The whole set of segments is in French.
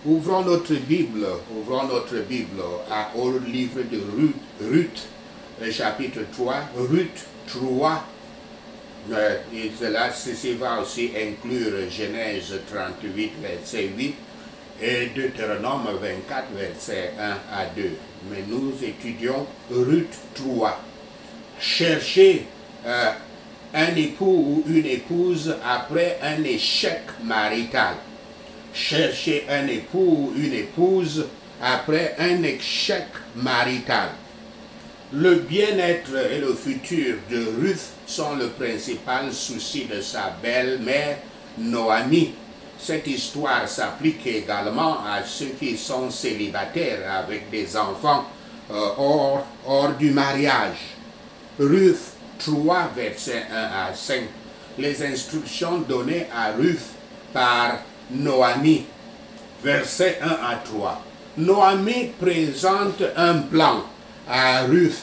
Ouvrons notre Bible au livre de Ruth, chapitre 3, Ruth 3, et ceci va aussi inclure Genèse 38, verset 8, et Deutéronome 24, verset 1 à 2. Mais nous étudions Ruth 3. Cherchez un époux ou une épouse après un échec marital. Chercher un époux ou une épouse après un échec marital. Le bien-être et le futur de Ruth sont le principal souci de sa belle-mère Noémie. Cette histoire s'applique également à ceux qui sont célibataires avec des enfants hors du mariage. Ruth 3, versets 1 à 5. Les instructions données à Ruth par Noémie, versets 1 à 3. Noémie présente un plan à Ruth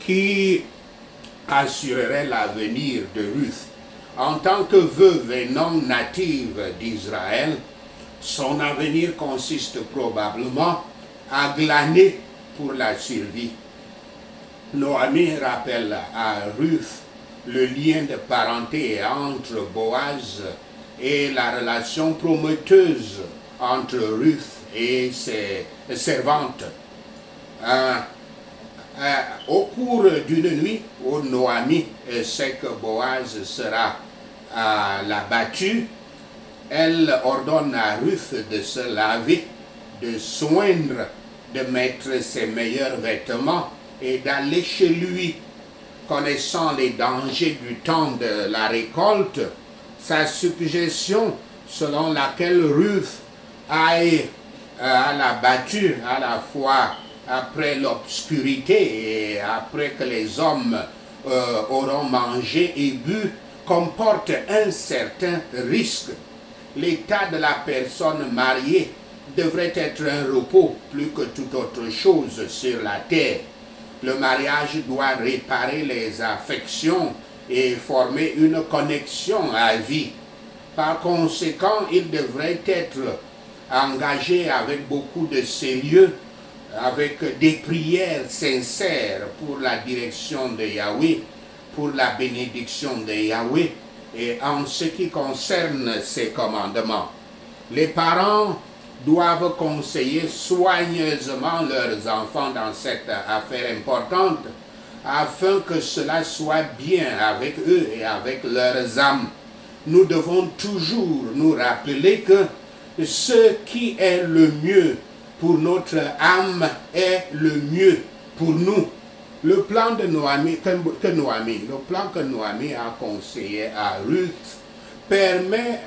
qui assurerait l'avenir de Ruth. En tant que veuve et non native d'Israël, son avenir consiste probablement à glaner pour la survie. Noémie rappelle à Ruth le lien de parenté entre Boaz et la relation prometteuse entre Ruth et ses servantes. Au cours d'une nuit où Noémie sait que Boaz sera l'abattu, elle ordonne à Ruth de se laver, de soindre, de mettre ses meilleurs vêtements et d'aller chez lui. Connaissant les dangers du temps de la récolte, sa suggestion selon laquelle Ruth aille à l'abattu à la fois après l'obscurité et après que les hommes auront mangé et bu, comporte un certain risque. L'état de la personne mariée devrait être un repos plus que toute autre chose sur la terre. Le mariage doit réparer les affections et former une connexion à vie. Par conséquent, il devrait être engagé avec beaucoup de sérieux, avec des prières sincères pour la direction de Yahweh, pour la bénédiction de Yahweh et en ce qui concerne ses commandements. Les parents doivent conseiller soigneusement leurs enfants dans cette affaire importante afin que cela soit bien avec eux et avec leurs âmes. Nous devons toujours nous rappeler que ce qui est le mieux pour notre âme est le mieux pour nous. Le plan de Noémie, le plan que Noémie a conseillé à Ruth permet...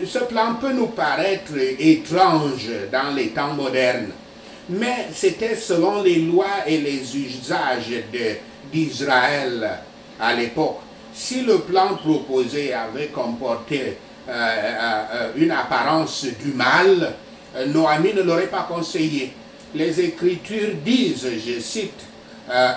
ce plan peut nous paraître étrange dans les temps modernes, mais c'était selon les lois et les usages d'Israël à l'époque. Si le plan proposé avait comporté une apparence du mal, Noémie ne l'aurait pas conseillé. Les Écritures disent, je cite,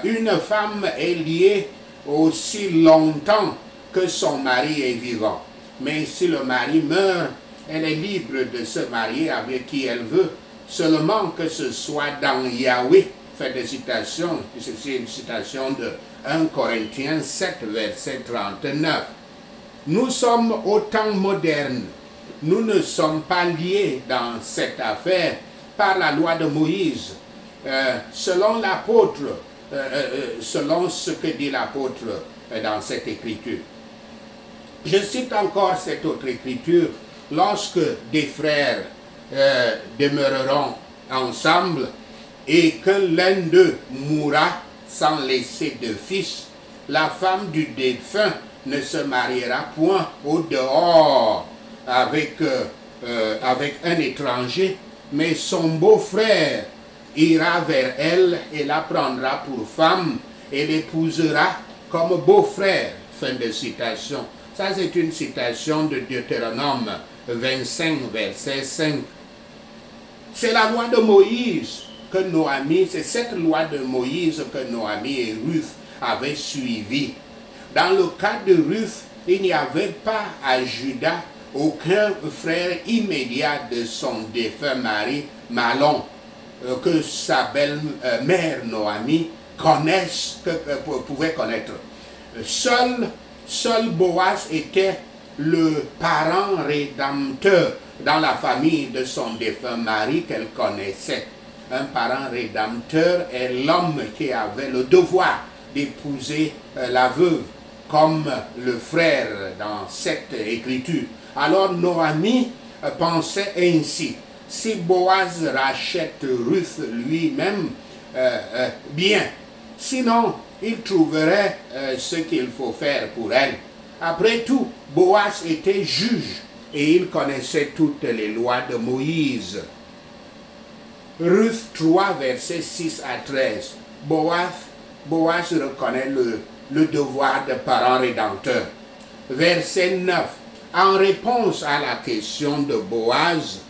une femme est liée aussi longtemps que son mari est vivant. Mais si le mari meurt, elle est libre de se marier avec qui elle veut, seulement que ce soit dans Yahweh. Fait de citation, c'est une citation de 1 Corinthiens 7, verset 39. Nous sommes au temps moderne. Nous ne sommes pas liés dans cette affaire par la loi de Moïse. Selon l'apôtre, selon ce que dit l'apôtre dans cette écriture. Je cite encore cette autre écriture. Lorsque des frères demeureront ensemble et que l'un d'eux mourra sans laisser de fils, la femme du défunt ne se mariera point au dehors avec un étranger, mais son beau-frère ira vers elle et la prendra pour femme et l'épousera comme beau-frère. Fin de citation. Ça, c'est une citation de Deutéronome 25, verset 5. C'est la loi de Moïse que Noémie, c'est cette loi de Moïse que Noémie et Ruth avaient suivie. Dans le cas de Ruth, il n'y avait pas à Juda aucun frère immédiat de son défunt mari Mahlon que sa belle-mère Noémie pouvait connaître. Seul Boaz était le parent rédempteur dans la famille de son défunt mari qu'elle connaissait. Un parent rédempteur est l'homme qui avait le devoir d'épouser la veuve, comme le frère dans cette écriture. Alors Noémie pensait ainsi: si Boaz rachète Ruth lui-même, bien, sinon il trouverait ce qu'il faut faire pour elle. Après tout, Boaz était juge et il connaissait toutes les lois de Moïse. Ruth 3, versets 6 à 13. Boaz reconnaît le devoir de parent rédempteur. Verset 9. En réponse à la question de Boaz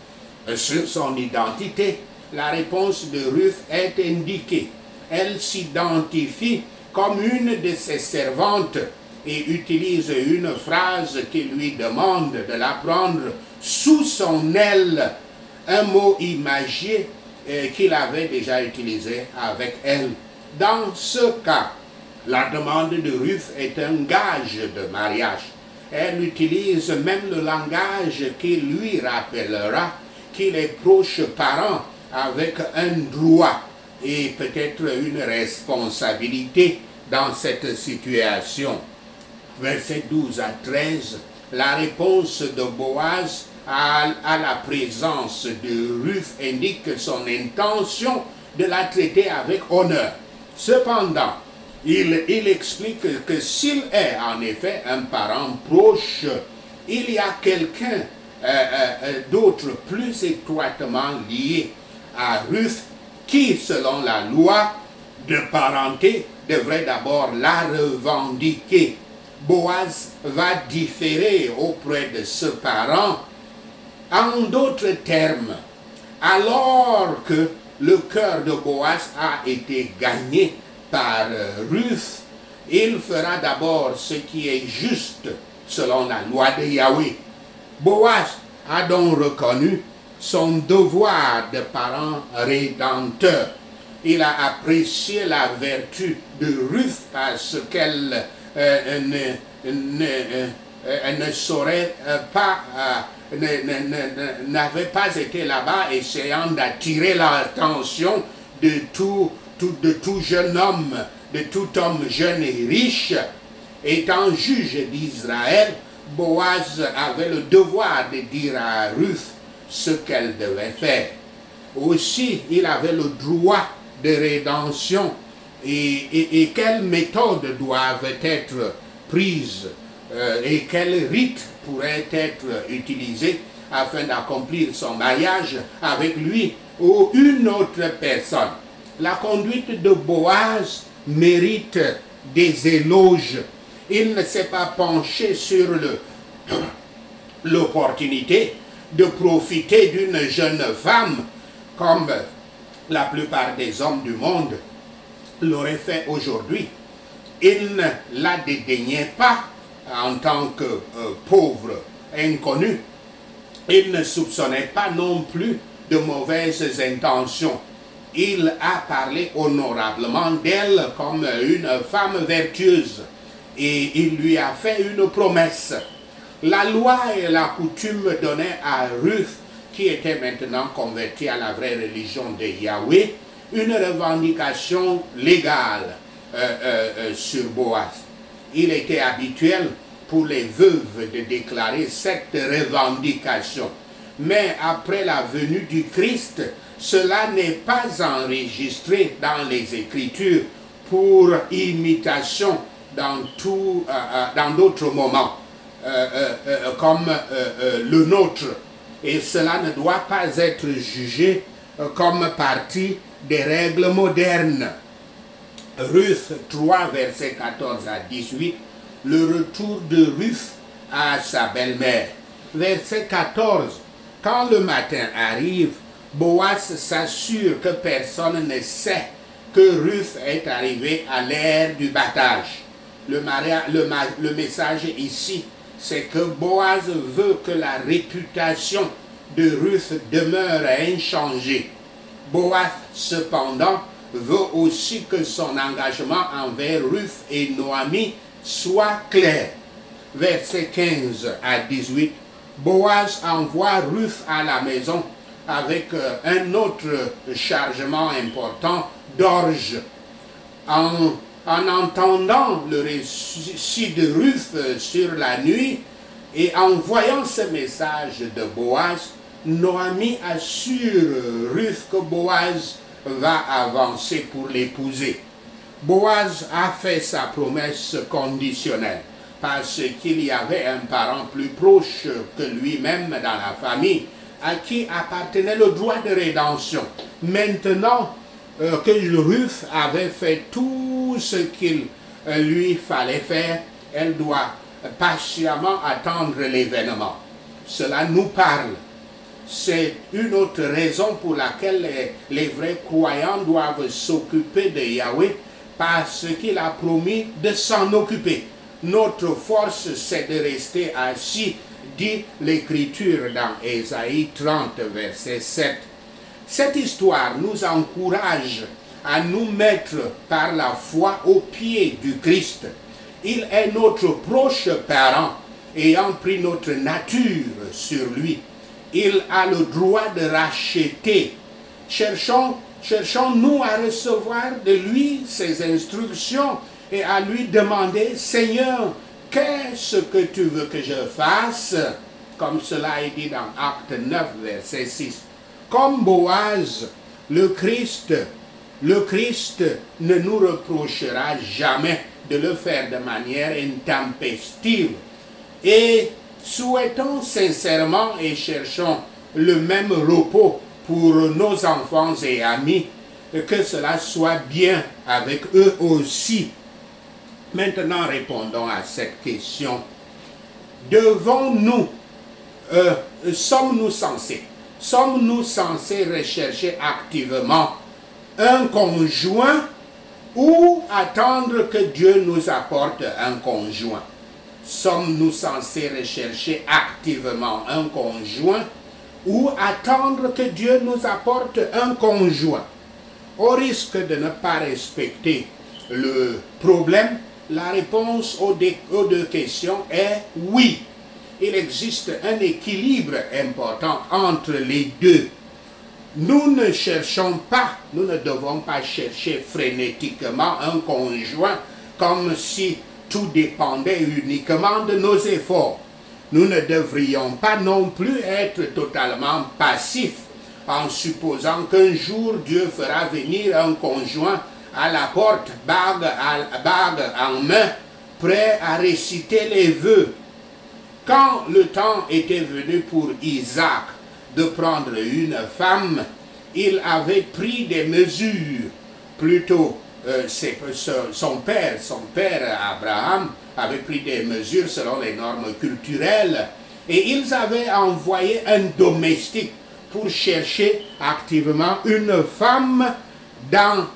sur son identité, la réponse de Ruth est indiquée. Elle s'identifie comme une de ses servantes et utilise une phrase qui lui demande de la prendre sous son aile, un mot imagé qu'il avait déjà utilisé avec elle. Dans ce cas, la demande de Ruth est un gage de mariage. Elle utilise même le langage qui lui rappellera qu'il est proche parent avec un droit et peut-être une responsabilité dans cette situation. Versets 12 à 13, la réponse de Boaz à la présence de Ruth indique son intention de la traiter avec honneur. Cependant, il explique que s'il est en effet un parent proche, il y a quelqu'un d'autre plus étroitement lié à Ruth qui, selon la loi de parenté, devrait d'abord la revendiquer. Boaz va différer auprès de ce parent. En d'autres termes, alors que le cœur de Boaz a été gagné par Ruth, il fera d'abord ce qui est juste selon la loi de Yahweh. Boaz a donc reconnu son devoir de parent rédempteur. Il a apprécié la vertu de Ruth parce qu'elle ne saurait pas, n'avait pas été là-bas essayant d'attirer l'attention de tout jeune homme, de tout homme jeune et riche. Étant juge d'Israël, Boaz avait le devoir de dire à Ruth ce qu'elle devait faire. Aussi, il avait le droit de rédemption et quelles méthodes doivent être prises et quels rites pourraient être utilisés afin d'accomplir son mariage avec lui ou une autre personne. La conduite de Boaz mérite des éloges. Il ne s'est pas penché sur l'opportunité de profiter d'une jeune femme comme la plupart des hommes du monde l'auraient fait aujourd'hui. Il ne la dédaignait pas en tant que pauvre inconnu. Il ne soupçonnait pas non plus de mauvaises intentions. Il a parlé honorablement d'elle comme une femme vertueuse et il lui a fait une promesse. La loi et la coutume donnaient à Ruth, qui était maintenant convertie à la vraie religion de Yahweh, une revendication légale sur Boaz. Il était habituel pour les veuves de déclarer cette revendication. Mais après la venue du Christ, cela n'est pas enregistré dans les Écritures pour imitation dans d'autres moments, comme le nôtre. Et cela ne doit pas être jugé comme partie des règles modernes. Ruth 3, versets 14 à 18, le retour de Ruth à sa belle-mère. Verset 14, quand le matin arrive, Boaz s'assure que personne ne sait que Ruth est arrivée à l'heure du battage. Le message ici c'est que Boaz veut que la réputation de Ruth demeure inchangée. Boaz, cependant, veut aussi que son engagement envers Ruth et Noémie soit clair. Versets 15 à 18, Boaz envoie Ruth à la maison avec un autre chargement important d'orge. En entendant le récit de Ruth sur la nuit et en voyant ce message de Boaz, Noémie assure Ruth que Boaz va avancer pour l'épouser. Boaz a fait sa promesse conditionnelle parce qu'il y avait un parent plus proche que lui-même dans la famille à qui appartenait le droit de rédemption. Maintenant que Ruth avait fait tout ce qu'il lui fallait faire, elle doit patiemment attendre l'événement. Cela nous parle. C'est une autre raison pour laquelle les vrais croyants doivent s'occuper de Yahweh, parce qu'il a promis de s'en occuper. Notre force, c'est de rester assis, dit l'Écriture dans Ésaïe 30, verset 7. Cette histoire nous encourage à nous mettre par la foi aux pieds du Christ. Il est notre proche parent, ayant pris notre nature sur lui. Il a le droit de racheter. Cherchons-nous à recevoir de lui ses instructions et à lui demander, Seigneur, qu'est-ce que tu veux que je fasse? Comme cela est dit dans Acte 9, verset 6. Comme Boaz, le Christ ne nous reprochera jamais de le faire de manière intempestive. Et souhaitons sincèrement et cherchons le même repos pour nos enfants et amis, que cela soit bien avec eux aussi. Maintenant, répondons à cette question. Sommes-nous censés rechercher activement un conjoint ou attendre que Dieu nous apporte un conjoint? Sommes-nous censés rechercher activement un conjoint ou attendre que Dieu nous apporte un conjoint? Au risque de ne pas respecter le problème, la réponse aux deux questions est oui. Il existe un équilibre important entre les deux. Nous ne devons pas chercher frénétiquement un conjoint comme si tout dépendait uniquement de nos efforts. Nous ne devrions pas non plus être totalement passifs en supposant qu'un jour Dieu fera venir un conjoint à la porte, bague en main, prêt à réciter les vœux. Quand le temps était venu pour Isaac de prendre une femme, il avait pris des mesures. Plutôt, son père Abraham avait pris des mesures selon les normes culturelles et ils avaient envoyé un domestique pour chercher activement une femme dans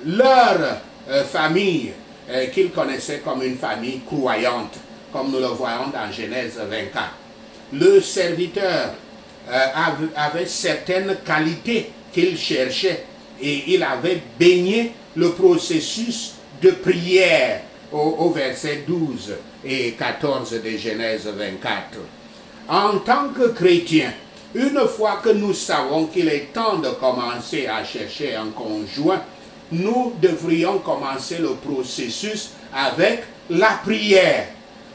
leur famille qu'ils connaissaient comme une famille croyante, comme nous le voyons dans Genèse 24. Le serviteur avait certaines qualités qu'il cherchait et il avait baigné le processus de prière au verset 12 et 14 de Genèse 24. En tant que chrétien, une fois que nous savons qu'il est temps de commencer à chercher un conjoint, nous devrions commencer le processus avec la prière.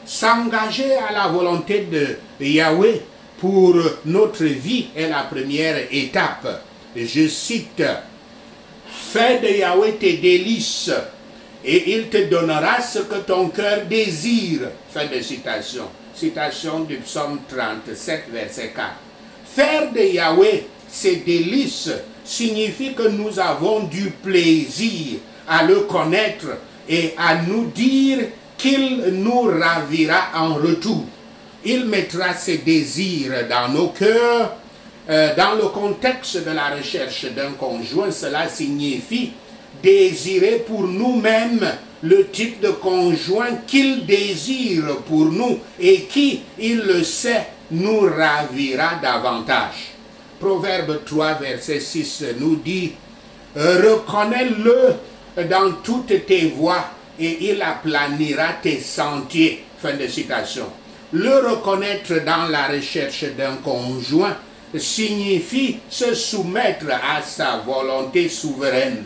S'engager à la volonté de Yahweh pour notre vie est la première étape. Je cite, « Fais de Yahweh tes délices, et il te donnera ce que ton cœur désire. » Fin de citation. Citation du psaume 37, verset 4. Faire de Yahweh ses délices signifie que nous avons du plaisir à le connaître et à nous dire qu'il nous ravira en retour. Il mettra ses désirs dans nos cœurs. Dans le contexte de la recherche d'un conjoint, cela signifie désirer pour nous-mêmes le type de conjoint qu'il désire pour nous et qui, il le sait, nous ravira davantage. Proverbe 3, verset 6 nous dit, reconnais-le dans toutes tes voies et il aplanira tes sentiers. Fin de citation. Le reconnaître dans la recherche d'un conjoint signifie se soumettre à sa volonté souveraine.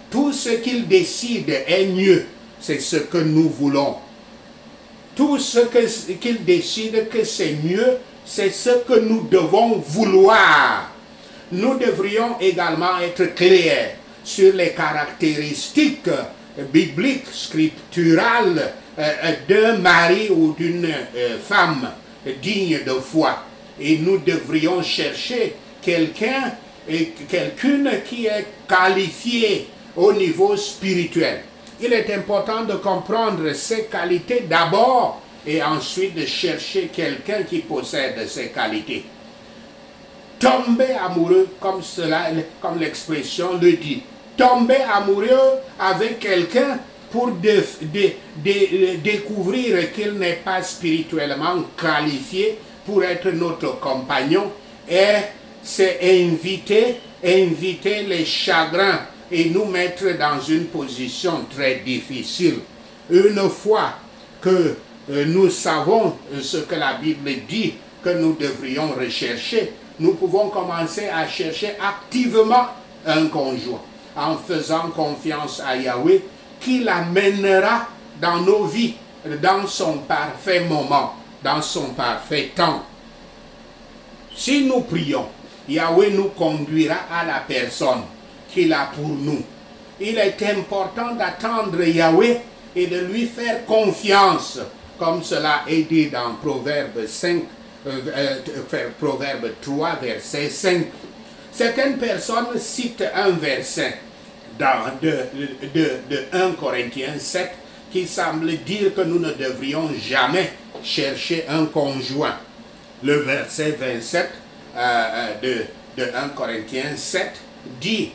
Tout ce qu'il décide est mieux, c'est ce que nous voulons. Tout ce qu'il décide que c'est mieux, c'est ce que nous devons vouloir. Nous devrions également être clairs sur les caractéristiques bibliques, scripturales d'un mari ou d'une femme digne de foi. Et nous devrions chercher quelqu'un et quelqu'une qui est qualifiée au niveau spirituel. Il est important de comprendre ces qualités d'abord et ensuite de chercher quelqu'un qui possède ces qualités. Tomber amoureux, comme comme l'expression le dit, tomber amoureux avec quelqu'un pour découvrir qu'il n'est pas spirituellement qualifié pour être notre compagnon, et c'est inviter les chagrins et nous mettre dans une position très difficile. Une fois que nous savons ce que la Bible dit que nous devrions rechercher, nous pouvons commencer à chercher activement un conjoint en faisant confiance à Yahweh qui l'amènera dans nos vies, dans son parfait moment, dans son parfait temps. Si nous prions, Yahweh nous conduira à la personne qu'il a pour nous. Il est important d'attendre Yahweh et de lui faire confiance, comme cela est dit dans Proverbe 3, verset 5. Certaines personnes citent un verset de 1 Corinthiens 7 qui semble dire que nous ne devrions jamais chercher un conjoint. Le verset 27 de 1 Corinthiens 7 dit,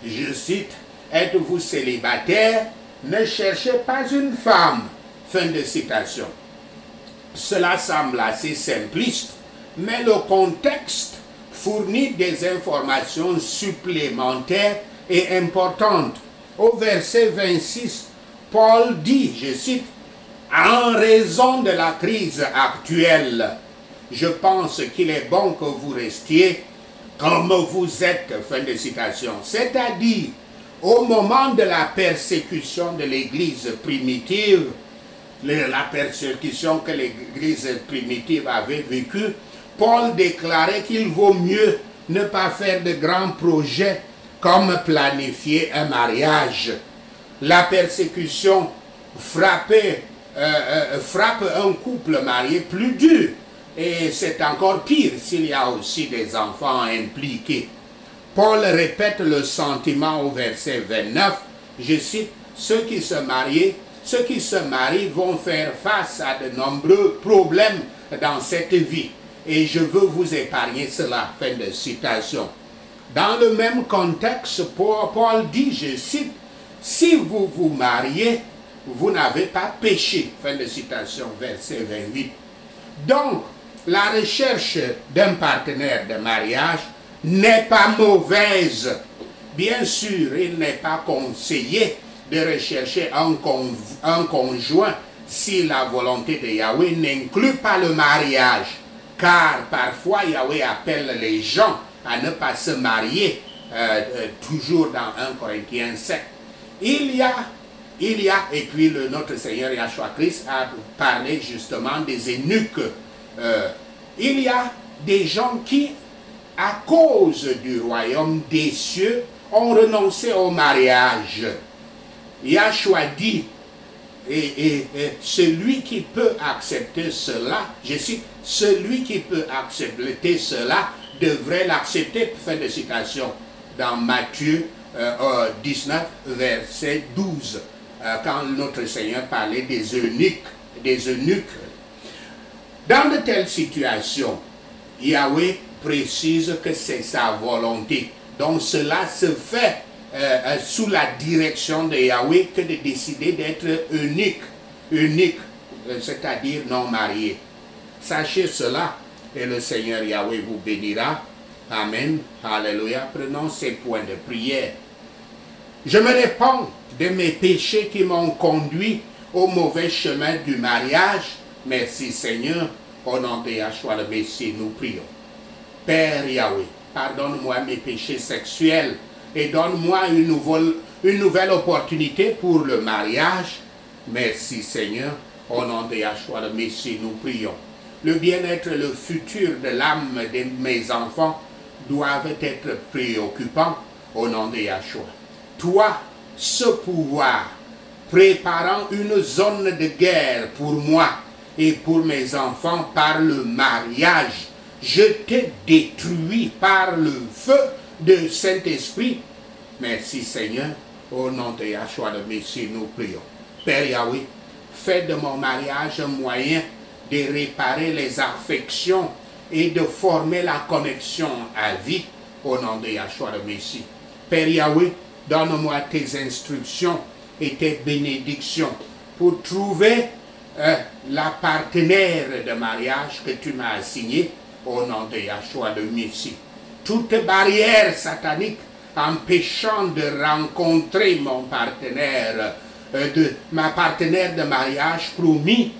je cite, « Êtes-vous célibataire? Ne cherchez pas une femme. » Fin de citation. Cela semble assez simpliste, mais le contexte fournit des informations supplémentaires et importantes. Au verset 26, Paul dit, je cite, « En raison de la crise actuelle, je pense qu'il est bon que vous restiez comme vous êtes. » Fin de citation. C'est-à-dire, au moment de la persécution de l'Église primitive, la persécution que l'Église primitive avait vécue, Paul déclarait qu'il vaut mieux ne pas faire de grands projets comme planifier un mariage. La persécution frappe un couple marié plus dur. Et c'est encore pire s'il y a aussi des enfants impliqués. Paul répète le sentiment au verset 29, je cite, ceux qui se marient vont faire face à de nombreux problèmes dans cette vie. Et je veux vous épargner cela. Fin de citation. Dans le même contexte, Paul dit, je cite, si vous vous mariez, vous n'avez pas péché. Fin de citation, verset 28. Donc, la recherche d'un partenaire de mariage n'est pas mauvaise. Bien sûr, il n'est pas conseillé de rechercher un conjoint si la volonté de Yahweh n'inclut pas le mariage. Car parfois Yahweh appelle les gens à ne pas se marier, toujours dans 1 Corinthiens 7. Il y a, et puis notre Seigneur Yahshua Christ a parlé justement des eunuques. Il y a des gens qui, à cause du royaume des cieux, ont renoncé au mariage. Yahshua dit, et celui qui peut accepter cela, je cite, celui qui peut accepter cela devrait l'accepter, fin de citation, dans Matthieu 19, verset 12, quand notre Seigneur parlait des eunuques. Dans de telles situations, Yahweh précise que c'est sa volonté. Donc cela se fait sous la direction de Yahweh que de décider d'être unique, c'est-à-dire non marié. Sachez cela et le Seigneur Yahweh vous bénira. Amen. Alléluia. Prenons ces points de prière. Je me répands de mes péchés qui m'ont conduit au mauvais chemin du mariage. Merci Seigneur. Au nom de Yahshua le Messie, nous prions. Père Yahweh, pardonne-moi mes péchés sexuels et donne-moi une nouvelle opportunité pour le mariage. Merci Seigneur. Au nom de Yahshua le Messie, nous prions. Le bien-être et le futur de l'âme de mes enfants doivent être préoccupants au nom de Yahshua. Toi, ce pouvoir, préparant une zone de guerre pour moi et pour mes enfants par le mariage, je te détruis par le feu du Saint-Esprit. Merci Seigneur, au nom de Yahshua le Messie, nous prions. Père Yahweh, fais de mon mariage un moyen de réparer les affections et de former la connexion à vie au nom de Yahshua le Messie. Père Yahweh, donne-moi tes instructions et tes bénédictions pour trouver la partenaire de mariage que tu m'as assignée au nom de Yahshua le Messie. Toute barrière satanique empêchant de rencontrer mon partenaire, ma partenaire de mariage promis,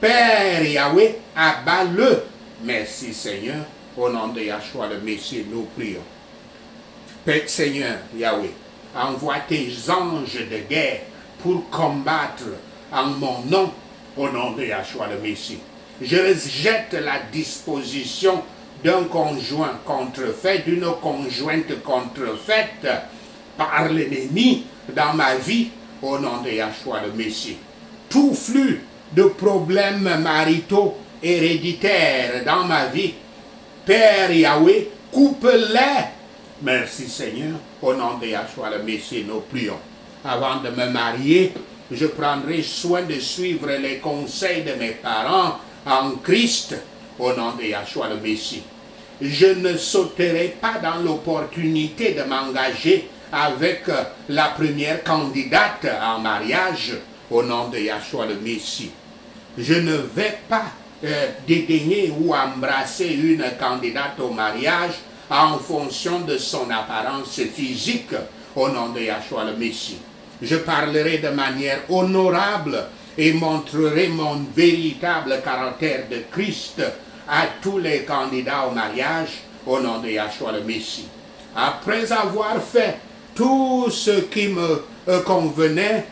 Père Yahweh, abat-le. Merci Seigneur, au nom de Yahshua le Messie, nous prions. Père Seigneur Yahweh, envoie tes anges de guerre pour combattre en mon nom, au nom de Yahshua le Messie. Je rejette la disposition d'un conjoint contrefait, d'une conjointe contrefaite par l'ennemi dans ma vie, au nom de Yahshua le Messie. Tout flux de problèmes maritaux héréditaires dans ma vie, Père Yahweh, coupe-les. Merci Seigneur, au nom de Yahshua le Messie, nous prions. Avant de me marier, je prendrai soin de suivre les conseils de mes parents en Christ, au nom de Yahshua le Messie. Je ne sauterai pas dans l'opportunité de m'engager avec la première candidate en mariage, au nom de Yahshua le Messie. Je ne vais pas dédaigner ou embrasser une candidate au mariage en fonction de son apparence physique, au nom de Yahshua le Messie. Je parlerai de manière honorable et montrerai mon véritable caractère de Christ à tous les candidats au mariage, au nom de Yahshua le Messie. Après avoir fait tout ce qui me convenait,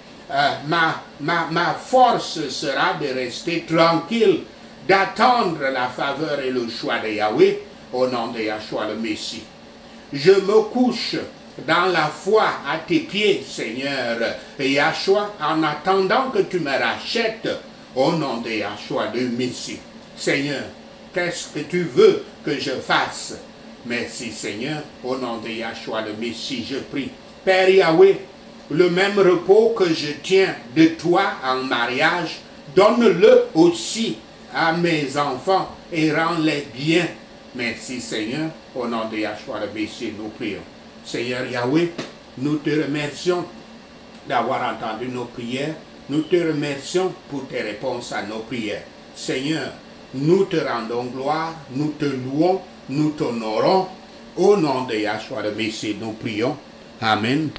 ma force sera de rester tranquille, d'attendre la faveur et le choix de Yahweh, au nom de Yahshua le Messie. Je me couche dans la foi à tes pieds, Seigneur Yahshua, en attendant que tu me rachètes, au nom de Yahshua le Messie. Seigneur, qu'est-ce que tu veux que je fasse? Merci Seigneur, au nom de Yahshua le Messie, je prie. Père Yahweh, le même repos que je tiens de toi en mariage, donne-le aussi à mes enfants et rends-les bien. Merci Seigneur, au nom de Yahshua le Messie, nous prions. Seigneur Yahweh, nous te remercions d'avoir entendu nos prières. Nous te remercions pour tes réponses à nos prières. Seigneur, nous te rendons gloire, nous te louons, nous t'honorons. Au nom de Yahshua le Messie, nous prions. Amen.